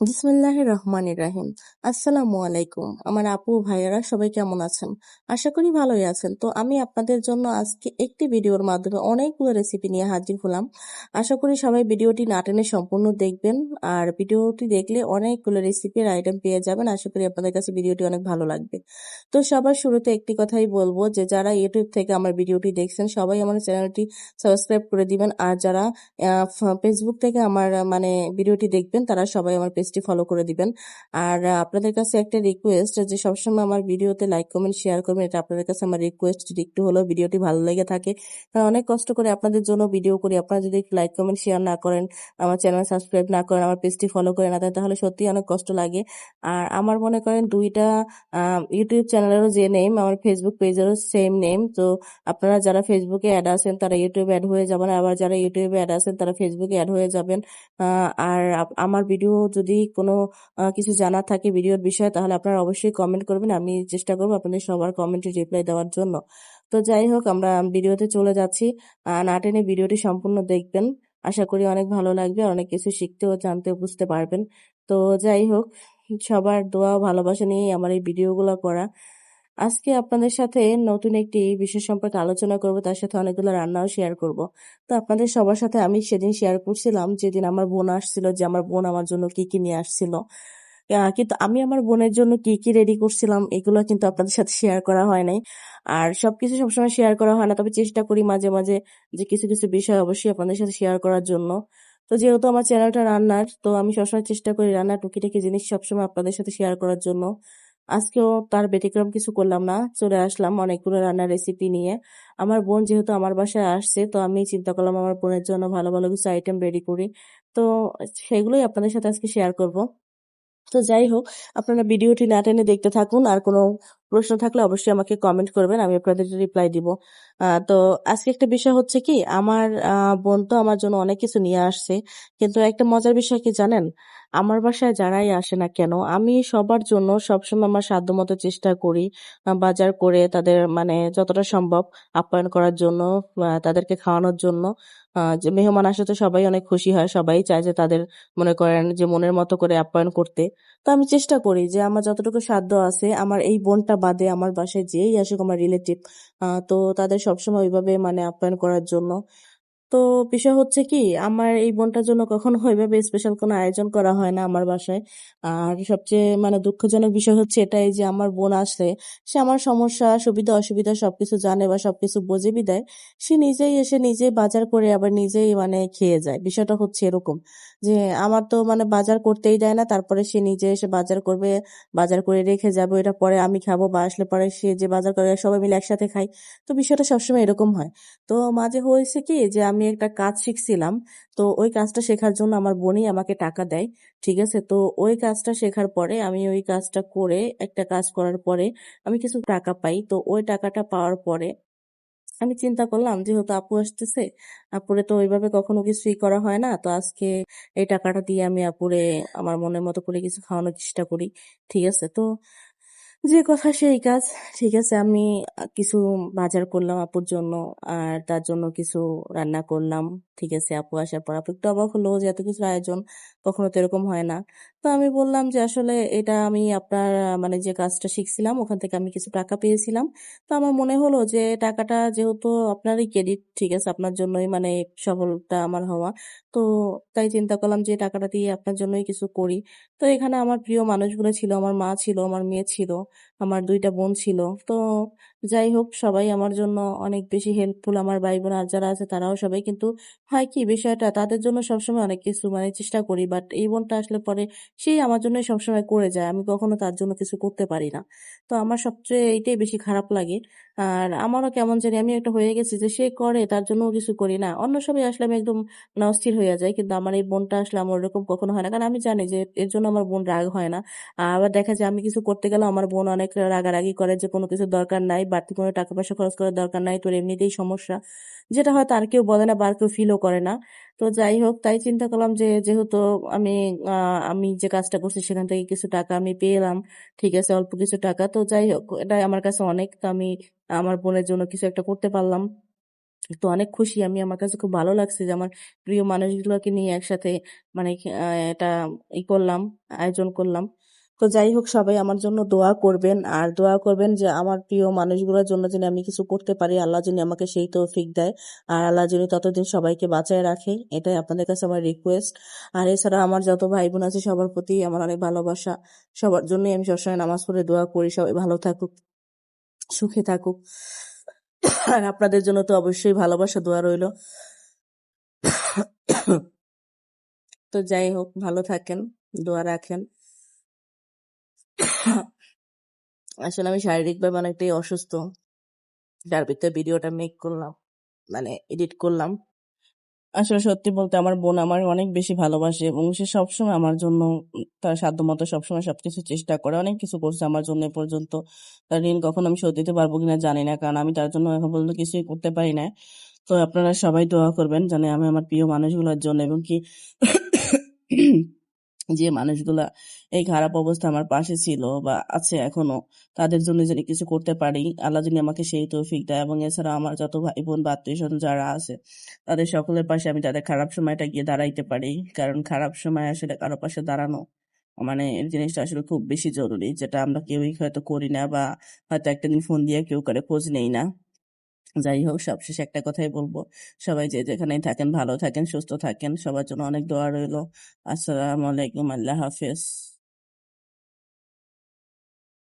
বিসমিল্লাহির রহমানির রাহিম। আসসালামু আলাইকুম। আমার আপু ভাইয়েরা সবাই কেমন আছেন? আশা করি ভালোই আছেন। তো আমি আপনাদের জন্য আজকে একটি ভিডিওর মাধ্যমে অনেকগুলো রেসিপি নিয়ে হাজির হলাম। আশা করি সবাই ভিডিওটি না টেনে সম্পূর্ণ দেখবেন। আর ভিডিওটি দেখলে অনেকগুলো রেসিপির আইটেম পেয়ে যাবেন। আশা করি আপনাদের কাছে ভিডিওটি অনেক ভালো লাগবে। তো সবার শুরুতে একটি কথাই বলবো যে যারা ইউটিউব থেকে আমার ভিডিওটি দেখছেন সবাই আমার চ্যানেলটি সাবস্ক্রাইব করে দিবেন। আর যারা ফেসবুক থেকে আমার মানে ভিডিওটি দেখবেন তারা সবাই আমার পেজটি ফলো করে দিবেন। আর আপনাদের কাছে একটা রিকোয়েস্ট যে সবসময় আমার ভিডিওতে লাইক কমেন্ট শেয়ার করবেন, এটা আপনাদের কাছে আমার রিকোয়েস্ট। যদি একটু হলেও ভিডিওটি ভালো লেগে থাকে, কারণ অনেক কষ্ট করে আপনাদের জন্য ভিডিও করি, আপনারা যদি একটু লাইক কমেন্ট শেয়ার না করেন, আমার চ্যানেল সাবস্ক্রাইব না করেন, আমার পেজটি ফলো করে না দেন, তাহলে সত্যি অনেক কষ্ট লাগে। আর আমার মনে করেন দুইটা ইউটিউব চ্যানেলেরও যে নেম, আমার ফেসবুক পেজেরও সেম নেম। তো আপনারা যারা ফেসবুকে অ্যাড আছেন তারা ইউটিউবে অ্যাড হয়ে যাবেন, আবার যারা ইউটিউবে অ্যাড আছেন তারা ফেসবুকে অ্যাড হয়ে যাবেন। আর আমার ভিডিও যদি কোনো কিছু জানার থাকে ভিডিওর বিষয়ে, তাহলে আপনারা অবশ্যই কমেন্ট করবেন। আমি চেষ্টা করবো আপনাদের সবার কমেন্টে রিপ্লাই দেওয়ার জন্য। তো যাই হোক, আমরা ভিডিওতে চলে যাচ্ছি। না টেনে ভিডিওটি সম্পূর্ণ দেখবেন। আশা করি অনেক ভালো লাগবে, অনেক কিছু শিখতে ও জানতে ও বুঝতে পারবেন। তো যাই হোক, সবার দোয়া ও ভালোবাসা নিয়ে আমার এই ভিডিওগুলো করা। আজকে আপনাদের সাথে নতুন একটি বিষয় সম্পর্কে আলোচনা করব, তার সাথে অনেকগুলো রান্নাও শেয়ার করব। তো আপনাদের সবার সাথে আমি সেদিন শেয়ার করছিলাম যেদিন আমার বোন আসছিল, যে আমার বোন আমার জন্য কি কি নিয়ে আসছিল। কিন্তু আমি আমার বোনের জন্য কি কি রেডি করছিলাম এগুলো কিন্তু আপনাদের সাথে শেয়ার করা হয় নাই। আর সবকিছু সবসময় শেয়ার করা হয় না, তবে চেষ্টা করি মাঝে মাঝে যে কিছু কিছু বিষয় অবশ্যই আপনাদের সাথে শেয়ার করার জন্য। তো যেহেতু আমার চ্যানেলটা রান্নার, তো আমি সবসময় চেষ্টা করি রান্নার টুকিটাকি জিনিস সবসময় আপনাদের সাথে শেয়ার করার জন্য। আজকেও তার ব্যতিক্রম কিছু করলাম না, চলে আসলাম অনেকগুলো রান্নার রেসিপি নিয়ে। আমার বোন যেহেতু আমার বাসায় আসছে, তো আমি চিন্তা করলাম আমার বোনের জন্য ভালো ভালো কিছু আইটেম রেডি করি। তো সেগুলোই আপনাদের সাথে আজকে শেয়ার করব। তো যাই হোক, আপনারা ভিডিওটি না টেনে দেখতে থাকুন। আর কোনো প্রশ্ন থাকলে অবশ্যই আমাকে কমেন্ট করবেন, আমি আপনাদের রিপ্লাই দিব। তো আজকে একটা বিষয় হচ্ছে কি, আমার বোন তো আমার জন্য অনেক কিছু নিয়ে আসছে। কিন্তু একটা মজার বিষয় কি জানেন, আমার বাসায় যারাই আসে না কেন আমি সবার জন্য সবসময় আমার সাধ্যমতো চেষ্টা করি বাজার করে তাদের মানে যতটা সম্ভব আপ্যায়ন করার জন্য, তাদেরকে খাওয়ানোর জন্য। যে মেহমান আসে তো সবাই অনেক খুশি হয়, সবাই চায় যে তাদের মনে করেন যে মনের মতো করে আপ্যায়ন করতে। তো আমি চেষ্টা করি যে আমার যতটুকু সাধ্য আছে, আমার এই বোনটা বাদে আমার বাসায় যেই আসুক আমার রিলেটিভ, তো তাদের সবসময় ওইভাবে মানে আপ্যায়ন করার জন্য। তো বিষয় হচ্ছে কি, আমার এই বোনটার জন্য কখনো ওইভাবে স্পেশাল কোনো আয়োজন করা হয় না আমার বাসায়। আর সবচেয়ে মানে দুঃখজনক বিষয় হচ্ছে এটাই যে আমার বোন আসলে সে আমার সমস্যা সুবিধা অসুবিধা সবকিছু জানে বা সবকিছু বোঝে বিদায় সে নিজেই এসে নিজেই বাজার করে আবার নিজেই মানে খেয়ে যায়। বিষয়টা হচ্ছে এরকম যে আমার তো মানে বাজার করতেই দেয় না, তারপরে সে নিজে এসে বাজার করবে, বাজার করে রেখে যাবো, এটা পরে আমি খাবো বা আসলে পরে সে যে বাজার করে সবাই মিলে একসাথে খাই। তো বিষয়টা সবসময় এরকম হয়। তো মাঝে হয়েছে কি যে আমি একটা কাজ শিখছিলাম, তো ওই কাজটা শেখার জন্য আমার বোনই আমাকে টাকা দেয়। ঠিক আছে, তো ওই কাজটা শেখার পরে আমি ওই কাজটা করে একটা কাজ করার পরে আমি কিছু টাকা পাই। তো ওই টাকাটা পাওয়ার পরে আমি চিন্তা করলাম যেহেতু আপু আসতেছে, আপুরে তো ওইভাবে কখনো কিছুই করা হয় না, তো আজকে এই টাকাটা দিয়ে আমি আপুরে আমার মনের মতো করে কিছু খাওয়ানোর চেষ্টা করি। ঠিক আছে, তো যে কথা সেই কাজ। ঠিক আছে, আমি কিছু বাজার করলাম আপুর জন্য, আর তার জন্য কিছু রান্না করলাম। ঠিক আছে, আপু আসার পর আপু একটু অবাক হলো যে এত কিছু আয়োজন, কখনো তো এরকম হয় না। তো আমি বললাম যে আসলে এটা আমি আপনার মানে যে কাজটা শিখছিলাম ওখান থেকে আমি কিছু টাকা পেয়েছিলাম। তো আমার মনে হলো যে টাকাটা যেহেতু আপনারই ক্রেডিট, ঠিক আছে, আপনার জন্যই মানে সফলটা আমার হওয়া। তো তাই চিন্তা করলাম যে টাকাটা দিয়ে আপনার জন্যই কিছু করি। তো এখানে আমার প্রিয় মানুষগুলো ছিল, আমার মা ছিল, আমার মেয়ে ছিল, আমার ২ টা বোন ছিল। তো যাই হোক, সবাই আমার জন্য অনেক বেশি হেল্পফুল। আমার ভাই বোন আর যারা আছে তারাও সবাই, কিন্তু হয় কি বিষয়টা তাদের জন্য সবসময় অনেক কিছু মানে চেষ্টা করি, বাট এই বোনটা আসলে পরে সেই আমার জন্যই সবসময় করে যায়, আমি কখনো তার জন্য কিছু করতে পারি না। তো আমার সবচেয়ে এইটাই বেশি খারাপ লাগে। আর আমারও কেমন জানি আমি একটা হয়ে গেছি যে সে করে তার জন্যও কিছু করি না, অন্য সবাই আসলে আমি একদম মানে অস্থির হয়ে যায়, কিন্তু আমার এই বোনটা আসলে আমার ওরকম কখনো হয় না, কারণ আমি জানি যে এর জন্য আমার বোন রাগ হয় না। আবার দেখা যায় আমি কিছু করতে গেলে আমার বোন অনেক রাগারাগি করে যে কোনো কিছু দরকার নাই, বাড়তি কোনো টাকা পয়সা খরচ করার দরকার নাই, তোর এমনিতেই সমস্যা, যেটা হয়তো আর কেউ বলে না বা আর কেউ ফিলও করে না। তো যাই হোক, তাই চিন্তা করলাম যে যেহেতু আমি আমি যে কাজটা করছি সেখান থেকে কিছু টাকা আমি পেলাম। ঠিক আছে, অল্প কিছু টাকা, তো যাই হোক, এটা আমার কাছে অনেক। তো আমি আমার বোনের জন্য কিছু একটা করতে পারলাম। তো অনেক খুশি আমি। আমার কাছে খুব ভালো লাগছে যে আমার প্রিয় মানুষগুলোকে নিয়ে একসাথে মানে এটা করলাম, আয়োজন করলাম। তো যাই হোক, সবাই আমার জন্য দোয়া করবেন, আর দোয়া করবেন যে আমার প্রিয় মানুষগুলোর জন্য যেন আমি কিছু করতে পারি, আল্লাহ যিনি আমাকে সেই তৌফিক দেয়, আর আল্লাহ যিনি ততদিন সবাইকে বাঁচায় রাখে, এটাই আপনাদের কাছে আমার রিকোয়েস্ট। আর এছাড়া আমার যত ভাই বোন আছে সবার প্রতি আমার অনেক ভালোবাসা। সবার জন্যই আমি সবসময় নামাজ পড়ে দোয়া করি, সবাই ভালো থাকুক, সুখে থাকুক। আর আপনাদের জন্য তো অবশ্যই ভালোবাসা দোয়া রইল। তো যাই হোক, ভালো থাকেন, দোয়া রাখেন। আসলে আমি শারীরিকভাবে অনেকটাই অসুস্থ, যার ভিতরে ভিডিওটা মেক করলাম, মানে এডিট করলাম। আসলে সত্যি বলতে আমার বোন আমার অনেক বেশি ভালোবাসে, এবং সে সবসময় আমার জন্য তার সাধ্যমতো সবসময় সবকিছু চেষ্টা করে, অনেক কিছু করছে আমার জন্য এ পর্যন্ত। তার ঋণ কখন আমি শোধ দিতে পারবো কিনা জানি না, কারণ আমি তার জন্য এখন পর্যন্ত কিছুই করতে পারি না। তো আপনারা সবাই দোয়া করবেন জানে আমি আমার প্রিয় মানুষগুলোর জন্য, এবং কি যে মানুষগুলা এই খারাপ অবস্থা আমার পাশে ছিল বা আছে এখনো, তাদের জন্য যদি কিছু করতে পারি, আল্লাহ যদি আমাকে সেই তৌফিক দেয়। এবং এছাড়া আমার যত ভাই বোন বা আত্মীয় স্বজন যারা আছে, তাদের সকলের পাশে আমি তাদের খারাপ সময়টা গিয়ে দাঁড়াইতে পারি, কারণ খারাপ সময় আসলে কারো পাশে দাঁড়ানো মানে এই জিনিসটা আসলে খুব বেশি জরুরি, যেটা আমরা কেউই হয়তো করি না, বা হয়তো একটা দিন ফোন দিয়ে কেউ করে খোঁজ নেই না। যাই হোক, সবশেষে একটা কথাই বলবো, সবাই যে যেখানেই থাকেন ভালো থাকেন, সুস্থ থাকেন, সবার জন্য অনেক দোয়া রইলো। আসসালামু আলাইকুম, আল্লাহ হাফেজ।